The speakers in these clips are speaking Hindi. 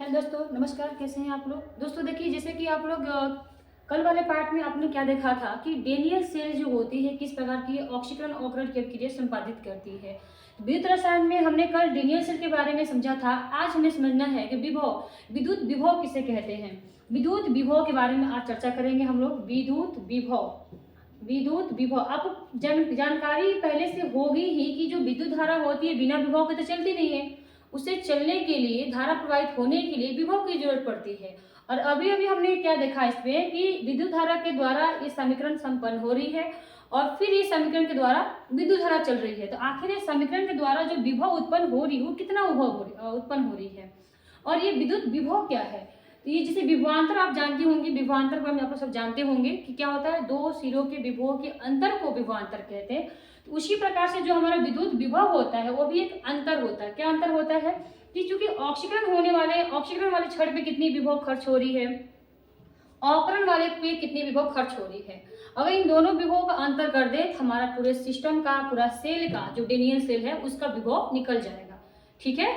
हेलो दोस्तों, नमस्कार। कैसे हैं आप लोग? दोस्तों देखिए, जैसे कि आप लोग कल वाले पार्ट में आपने क्या देखा था कि डेनियल सेल जो होती है किस प्रकार की ऑक्सीकरण अवकरण की क्रिया संपादित करती है। विद्युत रसायन में हमने कल डेनियल सेल के बारे में समझा था। आज हमें समझना है कि विभव, विद्युत विभव किसे कहते हैं। विद्युत विभव के बारे में आज चर्चा करेंगे हम लोग। विद्युत विभव, विद्युत विभव। अब जानकारी पहले से होगी ही कि जो विद्युत धारा होती है बिना विभव के तो चलती नहीं है। उसे चलने के लिए, धारा प्रवाहित होने के लिए विभव की जरूरत पड़ती है। और अभी अभी हमने क्या देखा इसमें कि विद्युत धारा के द्वारा ये समीकरण संपन्न हो रही है और फिर इस समीकरण के द्वारा विद्युत धारा चल रही है। तो आखिर इस समीकरण के द्वारा जो विभव उत्पन्न हो रही है वो कितना उत्पन्न हो रही है और ये विद्युत विभव क्या है। तो ये जैसे विभवांतर आप जानती होंगी, विभवांतर को हम आप लोग सब जानते होंगे कि क्या होता है, दो सिरों के विभव के अंतर को विभवांतर कहते हैं। तो उसी प्रकार से जो हमारा विद्युत विभव होता है वो भी एक अंतर होता है। क्या अंतर होता है कि चूंकि ऑक्सीकरण वाले छड़ पे कितनी विभव खर्च हो रही है, अवकरण वाले पे कितनी विभव खर्च हो रही है। अगर इन दोनों विभव का अंतर कर दे तो हमारा पूरे सिस्टम का, पूरा सेल का, जो डेनियल सेल है उसका विभव निकल जाएगा। ठीक है,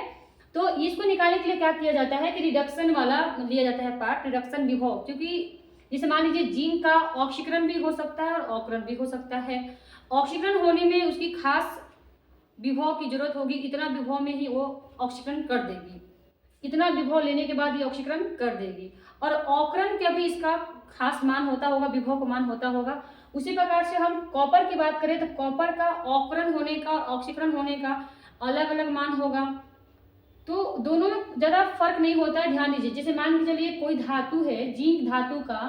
तो इसको निकालने के लिए क्या किया जाता है कि रिडक्शन वाला लिया जाता है पार्ट, रिडक्शन विभव। क्योंकि जैसे मान लीजिए जिंक का ऑक्सीकरण भी हो सकता है और अवकरण भी हो सकता है। ऑक्सीकरण होने में उसकी खास विभव की जरूरत होगी, इतना विभव में ही वो ऑक्सीकरण कर देगी, इतना विभव लेने के बाद ये ऑक्सीकरण कर देगी। और अवकरण का भी इसका खास मान होता होगा, विभव का मान होता होगा। उसी प्रकार से हम कॉपर की बात करें तो कॉपर का अवकरण होने का और ऑक्सीकरण होने का अलग अलग मान होगा। तो दोनों में ज़्यादा फर्क नहीं होता है, ध्यान दीजिए। जैसे मान के चलिए कोई धातु है, जिंक धातु का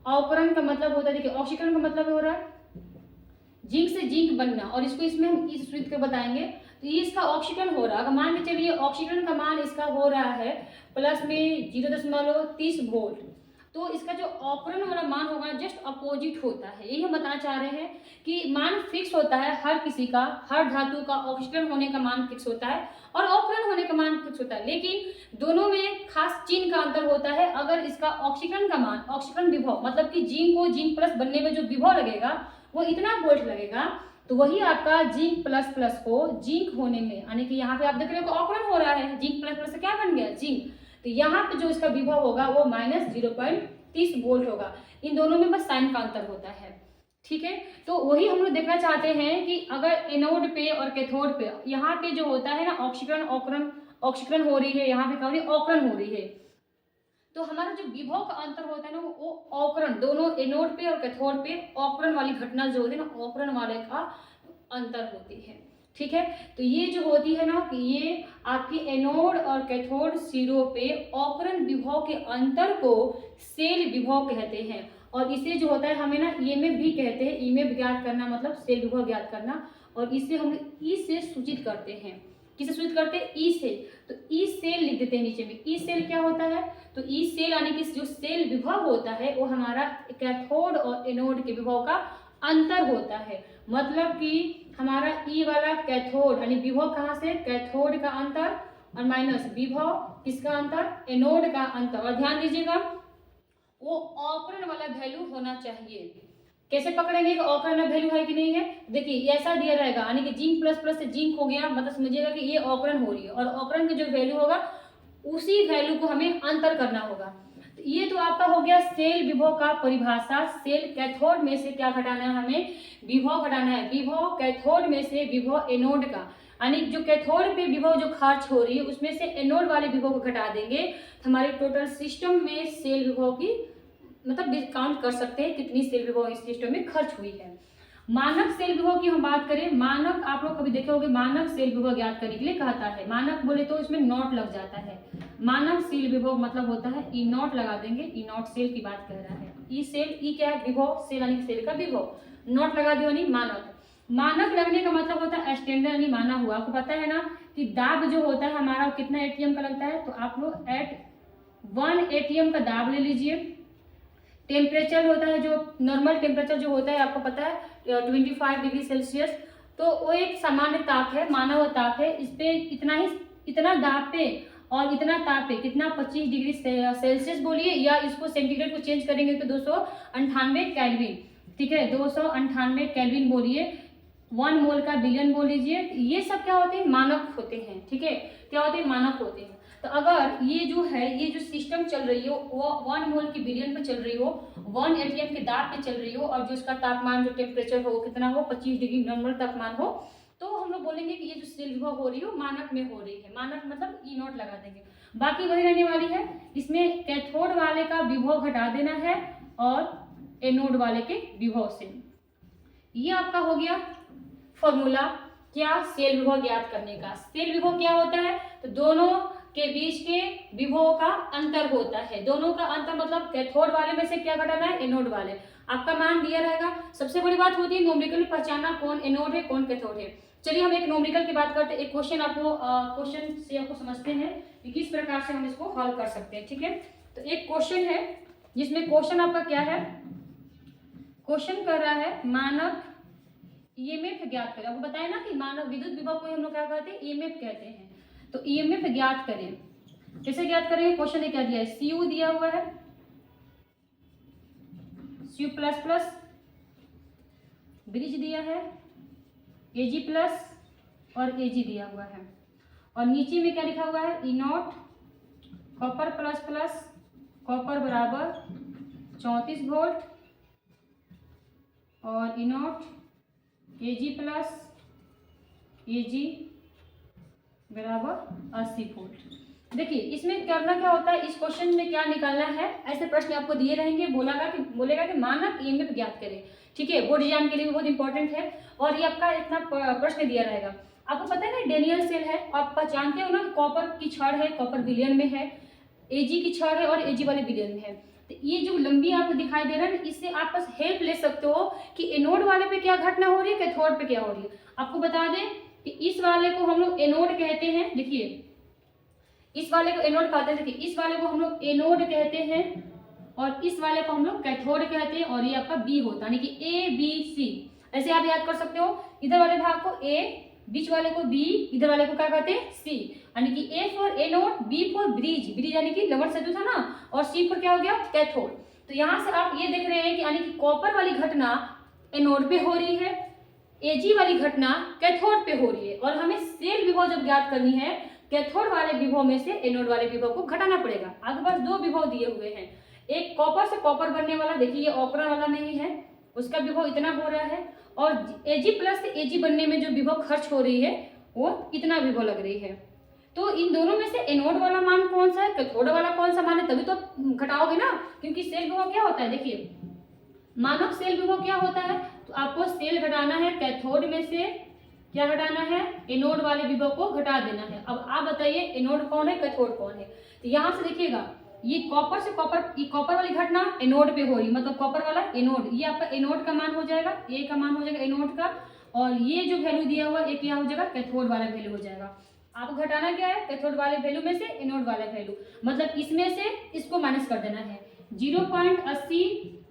अवकरण का मतलब होता है, देखिए ऑक्सीकरण का मतलब हो रहा है जिंक से जिंक बनना, और इसमें हम इस सूत्र को बताएंगे। तो ये इसका ऑक्सीकरण हो रहा है। अगर मान के चलिए ऑक्सीकरण का मान इसका हो रहा है प्लस में 0.30 वोल्ट, तो इसका जो अवकरण वाला मान होगा जस्ट अपोजिट होता है। यही हम बताना चाह रहे हैं कि मान फिक्स होता है हर किसी का, हर धातु का ऑक्सीकरण होने का मान फिक्स होता है और अवकरण होने का मान फिक्स होता है, लेकिन दोनों में खास चिन्ह का अंतर होता है। अगर इसका ऑक्सीकरण का मान, ऑक्सीकरण विभव मतलब कि जिंक को जिंक प्लस बनने में जो विभव लगेगा वो इतना वोल्ट लगेगा, तो वही आपका जिंक प्लस प्लस को जिंक होने में, यानी कि यहाँ पे आप देख रहे हो अवकरण हो रहा है, जिंक प्लस प्लस से क्या बन गया, जिंक। तो यहाँ पे जो इसका विभव होगा वो -0.30 वोल्ट होगा। इन दोनों में बस साइन का अंतर होता है। ठीक है, तो वही हम लोग देखना चाहते हैं कि अगर एनोड पे और कैथोड पे, यहाँ पे जो होता है ना ऑक्सीकरण अवकरण, ऑक्सीकरण हो रही है, यहाँ पे क्या हो रही है, अवकरण हो रही है। तो हमारा जो विभव का अंतर होता है ना वो अवकरण, दोनों एनोड पे और कैथोड पे अवकरण वाली घटना जो होती है ना, अवकरण वाले का अंतर होती है। ठीक है, तो ये जो होती है ना कि ये आपकी एनोड और कैथोड सिरों पे अवकरण विभव के अंतर को सेल विभव कहते हैं। और इसे जो होता है हमें ना ईएमएफ भी कहते हैं। ईएमएफ ज्ञात करना मतलब सेल विभव ज्ञात करना, और इसे हम ई से सूचित करते हैं। किसे सूचित करते हैं, ई से। तो ई सेल लिख देते हैं नीचे में। ई सेल क्या होता है, तो ई सेल यानी कि जो सेल विभव होता है वो हमारा कैथोड और एनोड के विभव का अंतर होता है। मतलब कि हमारा ई वाला कैथोड यानी विभव कहाँ से, कैथोड का अंतर, और माइनस विभव किसका अंतर, एनोड का अंतर। और ध्यान दीजिएगा वो अवकरण वाला वैल्यू होना चाहिए। कैसे पकड़ेंगे कि अवकरण वैल्यू है कि नहीं है, देखिए ऐसा दिया रहेगा, यानी कि जिंक प्लस प्लस से जिंक हो गया, मतलब समझिएगा कि ये अवकरण हो रही है और अवकरण की जो वैल्यू होगा उसी वैल्यू को हमें अंतर करना होगा। तो ये तो आपका हो गया सेल विभव का परिभाषा। सेल कैथोड में से क्या घटाना है, हमें विभव घटाना है। विभव कैथोड में से विभव एनोड का, यानी जो कैथोड पे विभव जो खर्च हो रही है उसमें से एनोड वाले विभव को घटा देंगे तो हमारे टोटल सिस्टम में सेल विभव की मतलब काउंट कर सकते हैं कितनी सेल विभव इस सिस्टम में खर्च हुई है। मानक सेल विभव की हम बात करें, मानक आप लोग कभी देखे होंगे, मानक सेल विभव ज्ञात करने के लिए कहता है। मानक बोले तो इसमें नॉट लग जाता है। मानक सेल विभव मतलब होता है ई नॉट लगा देंगे, ई नॉट सेल की बात कर रहा है। ई सेल, ई क्या है, विभव, सेल यानी सेल का विभव, नॉट लगा दिया यानी मानक। मानक लगने का मतलब होता है स्टैंडर्ड यानी माना हुआ। आपको पता है ना कि दाब जो होता है हमारा कितना एटीएम का लगता है, तो आप लोग एट 1 एटीएम का दाब ले लीजिए। टेम्परेचर होता है जो नॉर्मल टेम्परेचर जो होता है आपको पता है 25 डिग्री सेल्सियस, तो वो एक सामान्य ताप है, माना हुआ ताप है। इस पे इतना दाब पे और इतना ताप पे कितना 25 डिग्री सेल्सियस बोलिए, या इसको सेंटीग्रेड को चेंज करेंगे तो 298 केल्विन। ठीक है, 298 केल्विन बोलिए। 1 मोल का बिलियन बोल लीजिए। ये सब क्या होते हैं, मानक होते हैं, ठीक है, क्या होते हैं, मानक होते हैं। तो अगर ये जो है, ये जो सिस्टम चल रही हो वो 1 मोल की बिलियन पे चल रही हो, 1 एटीएम के दाब पे चल रही हो, और जो उसका तापमान, जो टेम्परेचर हो कितना हो, 25 डिग्री नॉर्मल तापमान हो, तो हम लोग बोलेंगे कि ये जो सेल विभव हो रही हो मानक में हो रही है। मानक मतलब ई नॉट लगा देंगे, बाकी वही रहने वाली है। इसमें कैथोड वाले का विभव घटा देना है और एनोड वाले के विभव से। ये आपका हो गया फॉर्मूला क्या, सेल विभव ज्ञात करने का। सेल विभव क्या होता है, तो दोनों के बीच के विभव का अंतर होता है। दोनों का अंतर मतलब कैथोड वाले में से क्या घटाना है, एनोड वाले। आपका मान दिया रहेगा। सबसे बड़ी बात होती है न्यूमेरिकल में पहचानना कौन एनोड है कौन कैथोड है। चलिए हम एक न्यूमेरिकल की बात करते हैं। एक क्वेश्चन आपको क्वेश्चन से आपको समझते हैं कि किस प्रकार से हम इसको हल कर सकते हैं, ठीक है। तो एक क्वेश्चन है जिसमें क्वेश्चन आपका क्या है, क्वेश्चन कर रहा है मानक ईएमएफ ज्ञात करें। आपको बताया ना कि मानव विद्युत विभव को हम लोग क्या कहते हैं, ईएमएफ कहते हैं। तो ईएमएफ ज्ञात करें, कैसे ज्ञात करेंगे, क्वेश्चन ने क्या दिया है, सीयू दिया हुआ है, सीयू प्लस प्लस, ब्रिज दिया है, एजी प्लस और एजी दिया हुआ है, और नीचे में क्या लिखा हुआ है, E naught copper plus plus copper बराबर 34 वोल्ट और ई नॉट एजी प्लस एजी बराबर 80 वोल्ट। देखिए इसमें करना क्या होता है, इस क्वेश्चन में क्या निकालना है, ऐसे प्रश्न आपको दिए रहेंगे, बोलेगा कि मानक ईएमएफ ज्ञात करें, ठीक है। बोर्ड एग्जाम के लिए भी बहुत इंपॉर्टेंट है। और ये आपका इतना प्रश्न दिया रहेगा। आपको पता है ना डेनियल सेल है, आप पहचानते हो ना, कॉपर की छड़ है, कॉपर बिलियन में है, एजी की छड़ है और एजी वाले बिलियन में है। तो ये जो लंबी आपको दिखाई दे रहा है, इससे आप बस हेल्प ले सकते हो कि एनोड वाले पे क्या घटना हो रही है, कैथोड पे क्या हो रही है। आपको बता दें कि इस वाले को हम लोग एनोड कहते हैं, देखिए इस वाले को एनोड कहते हैं, देखिए इस वाले को हम लोग एनोड कहते हैं और इस वाले को हम लोग कैथोड कहते हैं, और ये आपका बी होता है, यानी कि ए बी सी। ऐसे आप याद कर सकते हो, इधर वाले भाग को ए, बीच वाले को बी, इधर वाले को क्या कहते हैं, सी, यानी कि A for anode, B for bridge, bridge यानी कि लवण सेतु था ना, और सी फॉर क्या हो गया, कैथोड। तो यहाँ से आप ये देख रहे हैं कि यानी कि कॉपर वाली घटना एनोड पे हो रही है, एजी वाली घटना कैथोड पे हो रही है, और हमें सेल विभव जब ज्ञात करनी है, कैथोड वाले विभव में से एनोड वाले विभव को घटाना पड़ेगा। आगे पास दो विभव दिए हुए हैं, एक कॉपर से कॉपर बनने वाला, देखिए ये ऑक्रा वाला में ही है, उसका विभव इतना हो रहा है, और एजी प्लस से एजी बनने में जो विभव खर्च हो रही है वो इतना विभव लग रही है। तो इन दोनों में से एनोड वाला मान कौन सा है, कैथोड वाला कौन सा मान है, तभी तो घटाओगे ना, क्योंकि सेल विभव क्या होता है, देखिए मानव सेल विभव क्या होता है, तो आपको सेल घटाना है, कैथोड में से क्या घटाना है, एनोड वाले विभव को घटा देना है। अब आप बताइए एनोड कौन है, कैथोड कौन है। तो यहाँ से देखिएगा, ये कॉपर से कॉपर, ये कॉपर वाली घटना एनोड पे हो रही, मतलब कॉपर वाला एनोड, ये आपका एनोड का मान हो जाएगा, ए का मान हो जाएगा एनोड का, और ये जो वैल्यू दिया हुआ एक क्या हो जाएगा, कैथोड वाला वैल्यू हो जाएगा। आपको घटाना क्या है, कैथोड वाले वैल्यू में से एनोड वाला वैल्यू, मतलब इसमें से इसको माइनस कर देना है। 0.80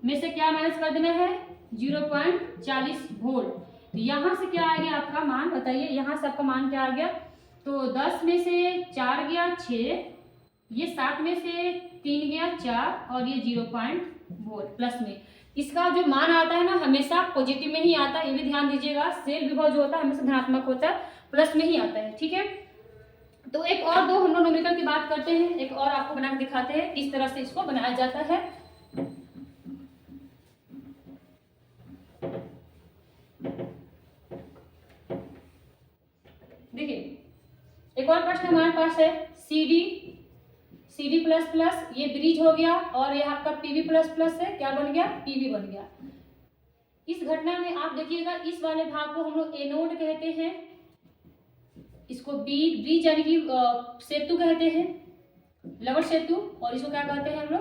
में से क्या माइनस कर देना है, 0.40 वोल्ट। तो यहाँ से क्या आ गया आपका मान, बताइए यहाँ से आपका मान क्या आ गया, तो 10 में से 4 गया 6, ये 7 में से 3 गया 4, और ये 0 वोल्ट प्लस में। इसका जो मान आता है ना हमेशा पॉजिटिव में ही आता है, ये भी ध्यान दीजिएगा। सेल विभव जो होता है हमेशा धनात्मक होता है, प्लस में ही आता है, ठीक है। तो एक और दो हम लोग न्यूमेरिकल की बात करते हैं, एक और आपको बना के दिखाते हैं किस तरह से इसको बनाया जाता है। देखिए एक और प्रश्न हमारे पास है, सी डी प्लस प्लस, ये ब्रिज हो गया, और ये आपका पीवी प्लस प्लस है, क्या बन गया, पीवी बन गया। इस घटना में आप देखिएगा, इस वाले भाग को हम लोग एनोड कहते हैं, इसको ब्रिज यानी कि सेतु कहते हैं, लवण सेतु, और इसको क्या कहते हैं हम लोग,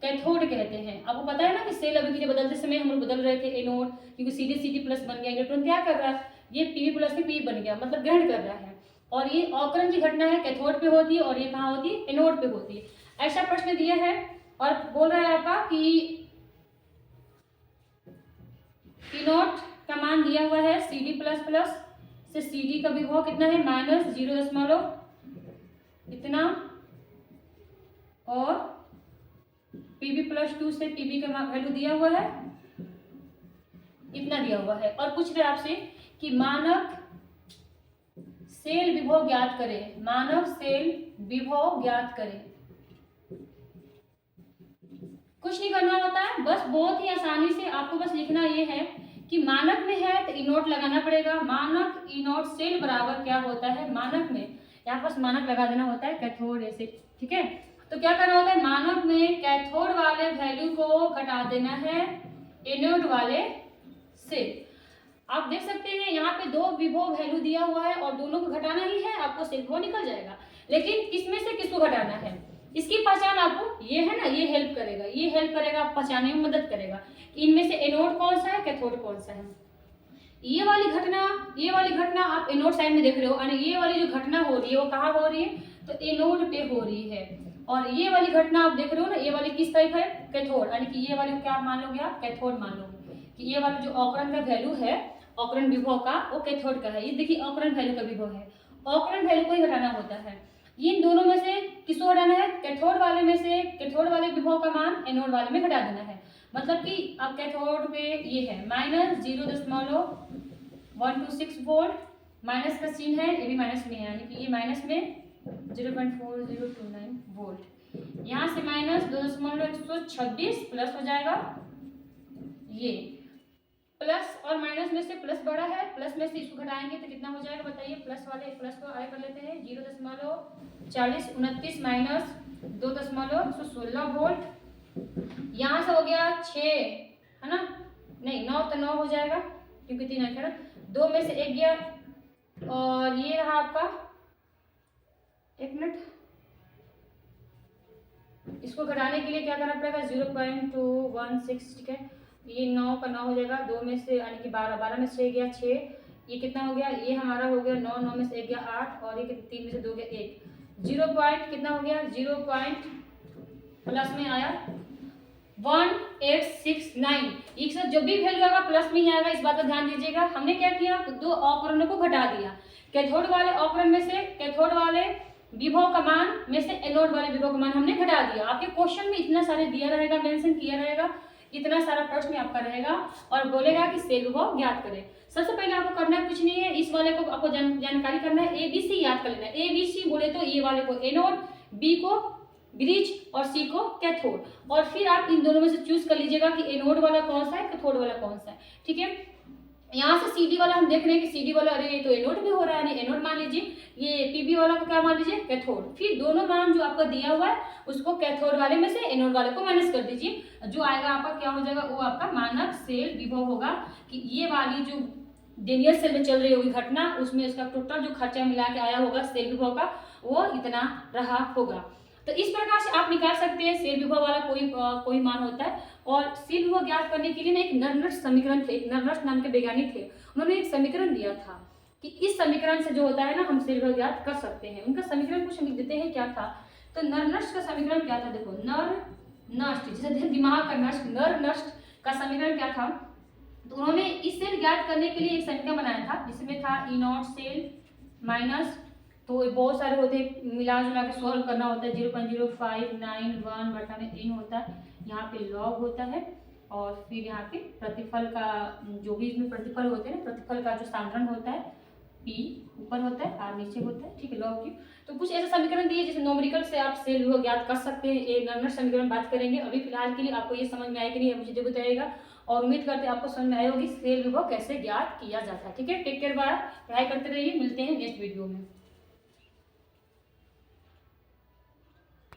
कैथोड कहते हैं। आपको पता है ना कि सेल अभी बदलते समय हम लोग बदल रहे थे एनोड, क्योंकि सी डी प्लस बन गया, इलेक्ट्रॉन क्या कर रहा है, ये पीवी प्लस से पी बन गया, मतलब ग्रहण कर रहा है। और ये अवकरण की घटना है, कैथोड पे होती है, और ये कहाँ होती है, एनोड पे होती है। ऐसा प्रश्न दिया है, और बोल रहा है आपका कि ई नॉट का मान दिया हुआ है, सी डी प्लस प्लस से सी डी का विभव कितना है, -0 इतना, और Pb+2 से Pb का वैल्यू दिया हुआ है, इतना दिया हुआ है। और पूछ रहे आपसे कि मानक सेल विभव ज्ञात करें, मानक सेल विभव ज्ञात करें। कुछ नहीं करना होता है, बस बहुत ही आसानी से आपको बस लिखना ये है कि मानक में है तो ई नोट लगाना पड़ेगा। मानक ई नोट सेल बराबर क्या होता है, मानक में यहाँ पास मानक लगा देना होता है कैथोड ऐसे, ठीक है। तो क्या करना होता है, मानक में कैथोड वाले वैल्यू को घटा देना है एनोड वाले से। आप देख सकते हैं यहाँ पे दो विभव वैल्यू दिया हुआ है और दोनों को घटाना ही है, आपको सेल विभव निकल जाएगा। लेकिन किसमें से किसको घटाना है, इसकी पहचान आपको ये है ना, ये हेल्प करेगा, ये हेल्प करेगा, आप पहचानने में मदद करेगा कि इनमें से एनोड कौन सा है, कैथोड कौन सा है। ये वाली घटना आप एनोड साइड में देख रहे हो, यानी ये वाली जो घटना हो रही है वो कहाँ हो रही है, तो एनोड पे हो रही है। और ये वाली घटना आप देख रहे हो ना, ये वाली किस टाइप है, कैथोड, यानी कि ये वाली को क्या मान लोगे आप, कैथोड मान लोगे कि ये वाला जो ऑकरण का वैल्यू है, ऑकरण विभव का, वो कैथोड का है। ये देखिए ऑकरण वैल्यू का विभव है, ऑकरण वैल्यू को ही घटाना होता है। इन दोनों में से किसको घटाना है, कैथोड वाले में से कैथोड वाले विभव का मान एनोड वाले में घटा देना है। मतलब कि अब कैथोड पे ये है -0.126 वोल्ट, माइनस का चिन्ह है, ये भी माइनस में है, यानी कि ये माइनस में 0.4029 वोल्ट। यहाँ से -2.126 प्लस हो जाएगा, ये प्लस और माइनस में से प्लस बड़ा है, प्लस में से इसको घटाएंगे तो कितना हो जाएगा बताइए, प्लस वाले प्लस को आगे कर लेते हैं, 0.4029 माइनस 2.16 वोल्ट। यहाँ से हो गया 6 है ना, नहीं 9 तो 9 हो जाएगा क्योंकि 3 है ना, 2 में से 1 गया और ये रहा आपका, 1 मिनट, इसको घटाने के लिए क्या करना पड़ेगा 0.216, ठीक है। ये 9 का 9 हो जाएगा, 2 में से यानी कि 12, 12 में से 1 गया 6, ये कितना हो गया, ये हमारा हो गया 9, 9 में से 1 गया 8 और ये 3 में से 2 गया 1, 0 पॉइंट कितना हो गया, 0 पॉइंट प्लस में आया 1869। एक साथ जो भी वैल्यू आएगा प्लस में ही आएगा, इस बात का ध्यान दीजिएगा। हमने क्या किया, दो ऑकरणों को घटा दिया, कैथोड वाले ऑकरण में से कैथोड वाले विभव का मान में से एनोड वाले विभव का मान हमने घटा दिया। आपके क्वेश्चन में इतना सारे दिया रहेगा, मेंशन किया रहेगा, इतना सारा प्रश्न आपका रहेगा और बोलेगा कि सेल विभव ज्ञात करें। सबसे पहले आपको करना कुछ नहीं है, इस वाले को आपको जानकारी करना है, एबीसी याद कर लेना है। एबीसी बोले तो ए वाले को एनोड, बी को ब्रिज और सी को कैथोड, और फिर आप इन दोनों में से चूज कर लीजिएगा कि एनोड वाला कौन सा है, कैथोड वाला कौन सा है, ठीक है। यहाँ से सीडी वाला हम देख रहे हैं कि सीडी वाला, अरे ये तो एनोड भी हो रहा है, एनोड मान लीजिए, ये पीबी वाला को क्या मान लीजिए, कैथोड। फिर दोनों मान जो आपका दिया हुआ है उसको कैथोड वाले में से एनोड वाले को माइनस कर दीजिए, जो आएगा आपका क्या हो जाएगा, वो आपका मानक सेल विभव होगा कि ये वाली जो डेनियल सेल में चल रही होगी घटना, उसमें उसका टोटल जो खर्चा मिला के आया होगा सेल विभव का, वो इतना रहा होगा। तो इस प्रकार से आप निकाल सकते हैं सेल विभव वाला कोई मान होता है। और सेल विभव ज्ञात करने के लिए ना एक नर्नस्ट समीकरण थे, नर्नस्ट नाम के वैज्ञानिक थे, उन्होंने एक समीकरण दिया था कि इस समीकरण से जो होता है ना हम सेल विभव ज्ञात कर सकते हैं। उनका समीकरण कुछ लिख देते हैं, क्या था, तो नर्नस्ट का समीकरण क्या था, देखो नर नष्ट, जैसे दिमाग का नष्ट, नर नष्ट का समीकरण क्या था, तो उन्होंने इस सेल ज्ञात करने के लिए एक समीकरण बनाया था जिसमें था ई नॉट सेल माइनस, तो बहुत सारे होते हैं, मिला जुला के सॉल्व करना होता है, 0.0591 बटा में n होता है, यहाँ पे लॉग होता है और फिर यहाँ पे प्रतिफल का जो भी इसमें प्रतिफल होते हैं ना, प्रतिफल का जो साधारण होता है p ऊपर होता है r नीचे होता है, ठीक है, लॉग क्यूब। तो कुछ ऐसा समीकरण दिए जिसे न्यूमेरिकल से आप सेल विभव ज्ञात कर सकते हैं। ये नर्नस्ट समीकरण बात करेंगे। अभी फिलहाल के लिए आपको ये समझ में आएगी नहीं है, मुझे जब बताइएगा, और उम्मीद करते हैं आपको समझ में आई होगी सेल विभव कैसे ज्ञात किया जाता है। ठीक है, टेक केयर, बाय, पढ़ाई करते रहिए, मिलते हैं नेक्स्ट वीडियो में।